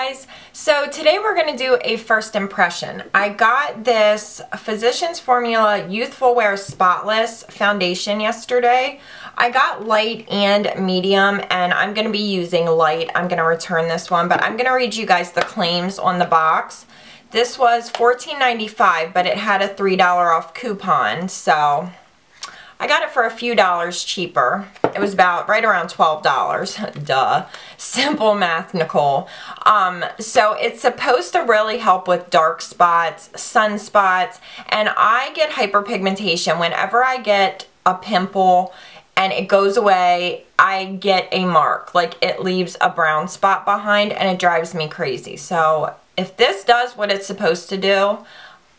guys. So today we're going to do a first impression. I got this Physicians Formula Youthful Wear Spotless foundation yesterday. I got light and medium, and I'm going to be using light. I'm going to return this one, but I'm going to read you guys the claims on the box. This was $14.95, but it had a $3 off coupon, so I got it for a few dollars cheaper. It was about right around $12. Duh. Simple math, Nicole. So it's supposed to really help with dark spots, sunspots, and I get hyperpigmentation. Whenever I get a pimple and it goes away, I get a mark. Like, it leaves a brown spot behind, and it drives me crazy. So if this does what it's supposed to do,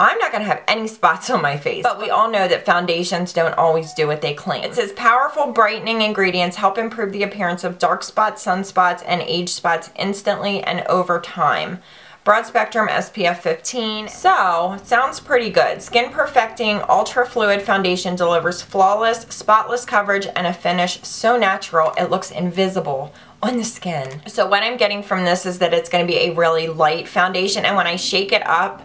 I'm not going to have any spots on my face. But we all know that foundations don't always do what they claim. It says powerful brightening ingredients help improve the appearance of dark spots, sunspots, and age spots instantly and over time. Broad spectrum SPF 15. So, sounds pretty good. Skin perfecting ultra fluid foundation delivers flawless, spotless coverage and a finish so natural it looks invisible on the skin. So what I'm getting from this is that it's going to be a really light foundation, and when I shake it up,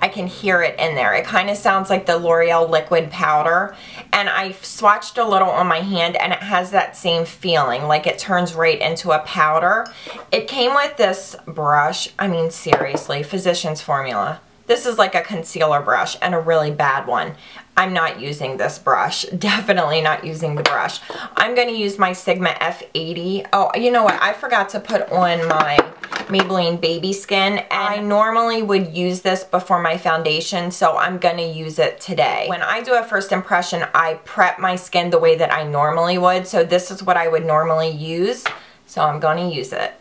I can hear it in there. It kind of sounds like the L'Oreal liquid powder, and I swatched a little on my hand and it has that same feeling, like it turns right into a powder. It came with this brush. I mean, seriously, Physicians Formula. This is like a concealer brush, and a really bad one. I'm not using this brush. Definitely not using the brush. I'm going to use my Sigma F80. Oh, you know what? I forgot to put on my Maybelline Baby Skin. I normally would use this before my foundation, so I'm going to use it today. When I do a first impression, I prep my skin the way that I normally would, so this is what I would normally use, so I'm going to use it.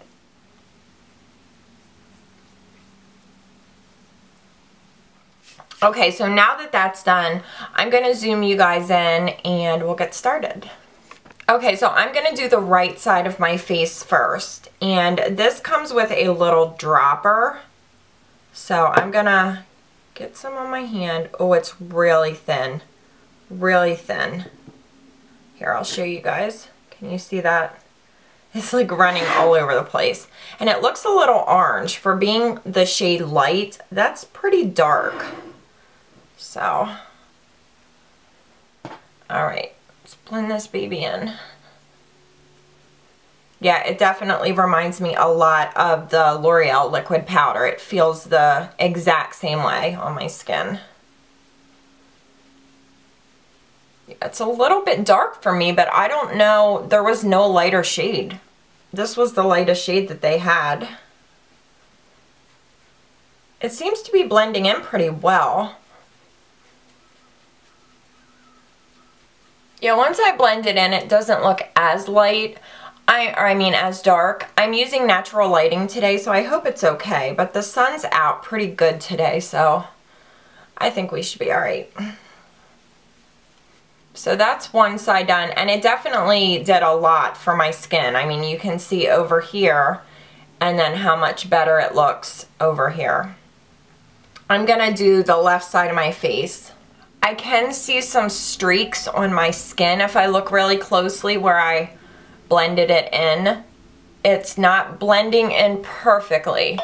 Okay, so now that that's done, I'm going to zoom you guys in and we'll get started. Okay, so I'm going to do the right side of my face first, and this comes with a little dropper. So I'm going to get some on my hand. Oh, it's really thin. Really thin. Here, I'll show you guys. Can you see that? It's like running all over the place. And it looks a little orange. For being the shade light, that's pretty dark. So, alright, let's blend this baby in. Yeah, it definitely reminds me a lot of the L'Oreal liquid powder. It feels the exact same way on my skin. It's a little bit dark for me, but I don't know, there was no lighter shade. This was the lightest shade that they had. It seems to be blending in pretty well. Yeah, once I blend it in, it doesn't look as light, I mean as dark. I'm using natural lighting today, so I hope it's okay, but the sun's out pretty good today, so I think we should be alright. So that's one side done, and it definitely did a lot for my skin. I mean, you can see over here, and then how much better it looks over here. I'm gonna do the left side of my face. I can see some streaks on my skin if I look really closely where I blended it in. It's not blending in perfectly.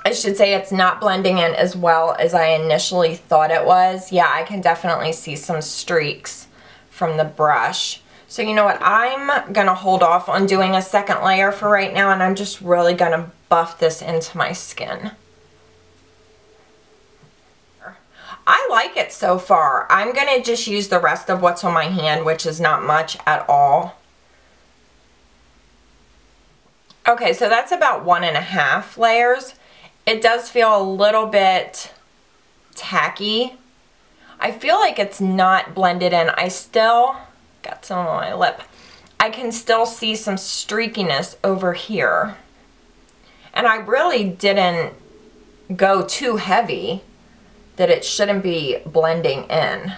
I should say it's not blending in as well as I initially thought it was. Yeah, I can definitely see some streaks from the brush. So you know what, I'm gonna hold off on doing a second layer for right now, and I'm just really gonna buff this into my skin. I like it so far. I'm going to just use the rest of what's on my hand, which is not much at all. Okay, so that's about 1.5 layers. It does feel a little bit tacky. I feel like it's not blended in. I still got some on my lip. I can still see some streakiness over here. And I really didn't go too heavy that it shouldn't be blending in.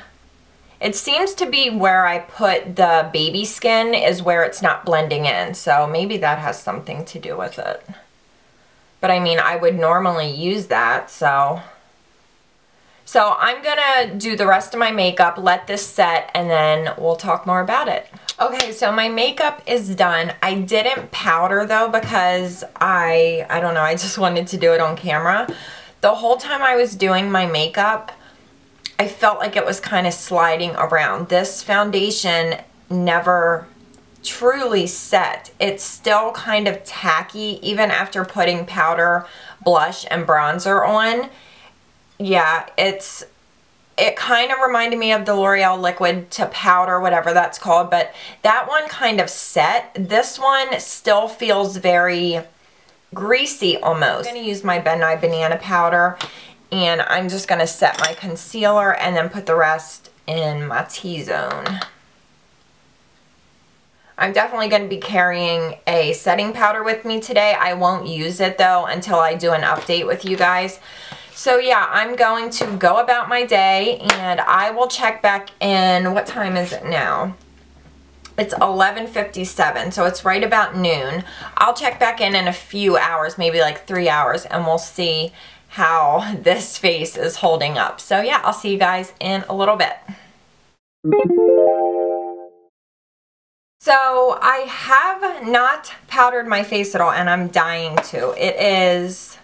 It seems to be where I put the baby skin is where it's not blending in, so maybe that has something to do with it. But I mean, I would normally use that, so I'm gonna do the rest of my makeup, let this set, and then we'll talk more about it. Okay, so my makeup is done. I didn't powder though because I don't know, I just wanted to do it on camera. The whole time I was doing my makeup, I felt like it was kind of sliding around. This foundation never truly set. It's still kind of tacky even after putting powder, blush, and bronzer on. Yeah, it kind of reminded me of the L'Oreal liquid to powder, whatever that's called, but that one kind of set. This one still feels very greasy almost. I'm going to use my Ben Nye Banana powder, and I'm just going to set my concealer and then put the rest in my T-zone. I'm definitely going to be carrying a setting powder with me today. I won't use it though until I do an update with you guys. So yeah, I'm going to go about my day and I will check back in. What time is it now? It's 11:57, so it's right about noon. I'll check back in a few hours, maybe like 3 hours, and we'll see how this face is holding up. So yeah, I'll see you guys in a little bit. So I have not powdered my face at all, and I'm dying to. It is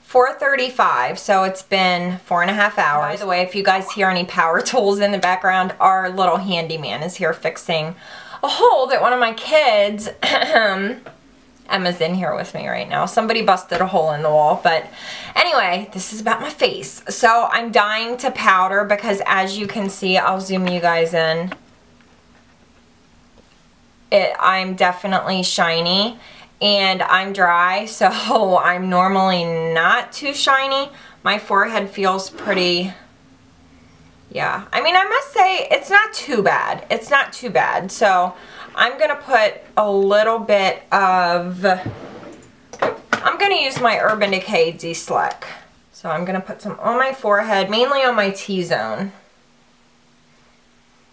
4:35, so it's been 4.5 hours. By the way, if you guys hear any power tools in the background, our little handyman is here fixing a hole that one of my kids, Emma's in here with me right now. Somebody busted a hole in the wall, but anyway, this is about my face. So I'm dying to powder because as you can see, I'll zoom you guys in. I'm definitely shiny. And I'm dry, so I'm normally not too shiny. My forehead feels pretty, yeah. I mean, I must say, it's not too bad. It's not too bad. So I'm going to put a little bit of, I'm going to use my Urban Decay De-Slick. So I'm going to put some on my forehead, mainly on my T-zone.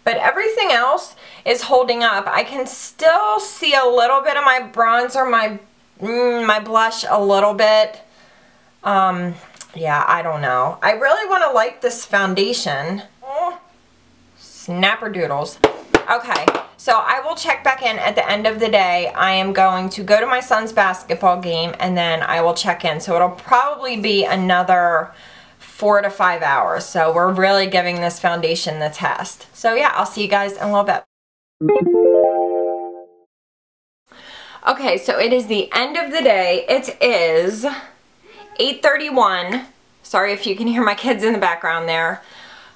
But everything else is holding up. I can still see a little bit of my bronzer, my blush a little bit. Yeah, I don't know. I really want to like this foundation. Oh, snapperdoodles. Okay, so I will check back in at the end of the day. I am going to go to my son's basketball game and then I will check in. So it'll probably be another 4 to 5 hours. So we're really giving this foundation the test. So yeah, I'll see you guys in a little bit. Okay, so it is the end of the day. It is 8:31. Sorry if you can hear my kids in the background there.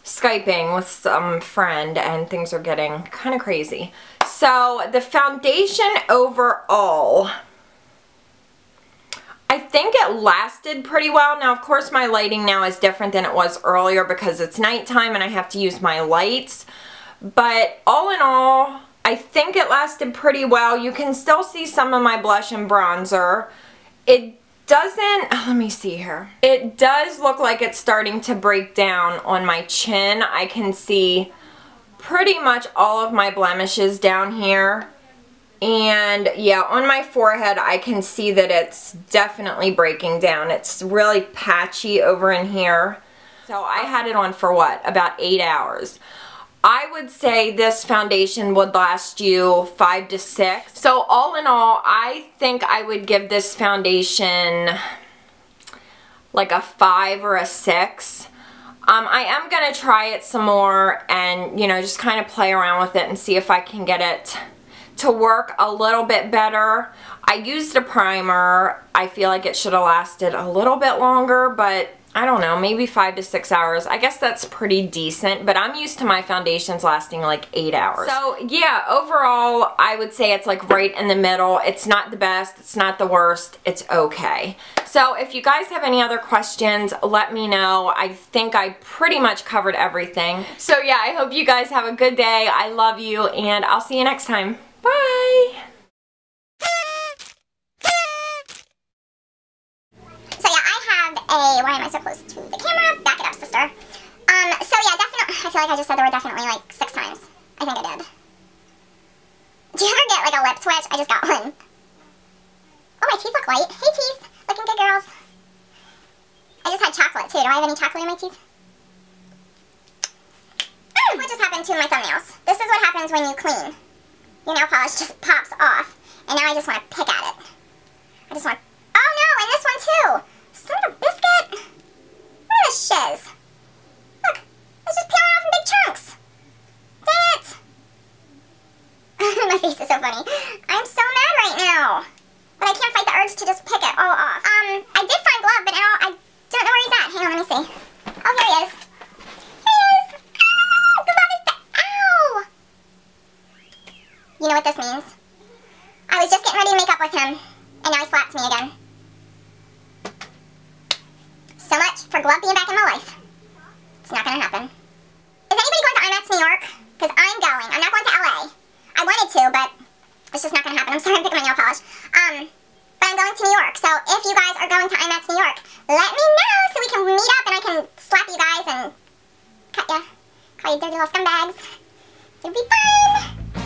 Skyping with some friend and things are getting kind of crazy. So the foundation overall, I think it lasted pretty well. Now, of course, my lighting now is different than it was earlier because it's nighttime and I have to use my lights. But all in all, I think it lasted pretty well. You can still see some of my blush and bronzer. It doesn't, let me see here. It does look like it's starting to break down on my chin. I can see pretty much all of my blemishes down here. And yeah, on my forehead, I can see that it's definitely breaking down. It's really patchy over in here. So I had it on for what? About 8 hours. I would say this foundation would last you 5 to 6. So all in all, I think I would give this foundation like a 5 or a 6. I am going to try it some more and, you know, just kind of play around with it and see if I can get it to work a little bit better. I used a primer. I feel like it should have lasted a little bit longer, but I don't know, maybe 5 to 6 hours. I guess that's pretty decent, but I'm used to my foundations lasting like 8 hours. So yeah, overall, I would say it's like right in the middle. It's not the best, it's not the worst, it's okay. So if you guys have any other questions, let me know. I think I pretty much covered everything. So yeah, I hope you guys have a good day. I love you, and I'll see you next time. Bye! Why am I so close to the camera? Back it up, sister. So yeah, definitely, I feel like I just said the word definitely like 6 times. I think I did. Do you ever get like a lip twitch? I just got one. Oh, my teeth look white. Hey teeth, looking good, girls. I just had chocolate too. Do I have any chocolate in my teeth? What just happened to my thumbnails? This is what happens when you clean your nail polish just pops off. And now I just want to pick at it. I just want, oh no, and this one too. Son of a biscuit. Look at this shiz. Look, it's just peeling off in big chunks. Dang it. My face is so funny. I'm so mad right now. But I can't fight the urge to just pick it all off. I did find Glove, but now I don't know where he's at. Hang on, let me see. Oh, here he is. Here he is. Ah, Glove is back. Ow. You know what this means? I was just getting ready to make up with him, and now he slapped me again. So much for Glove being back in my life. It's not gonna happen. Is anybody going to IMAX New York? Because I'm going. I'm not going to LA. I wanted to, but it's just not gonna happen. I'm sorry I'm picking my nail polish. But I'm going to New York, so if you guys are going to IMAX New York, let me know so we can meet up and I can slap you guys and cut ya. Call you dirty little scumbags. It'll be fun.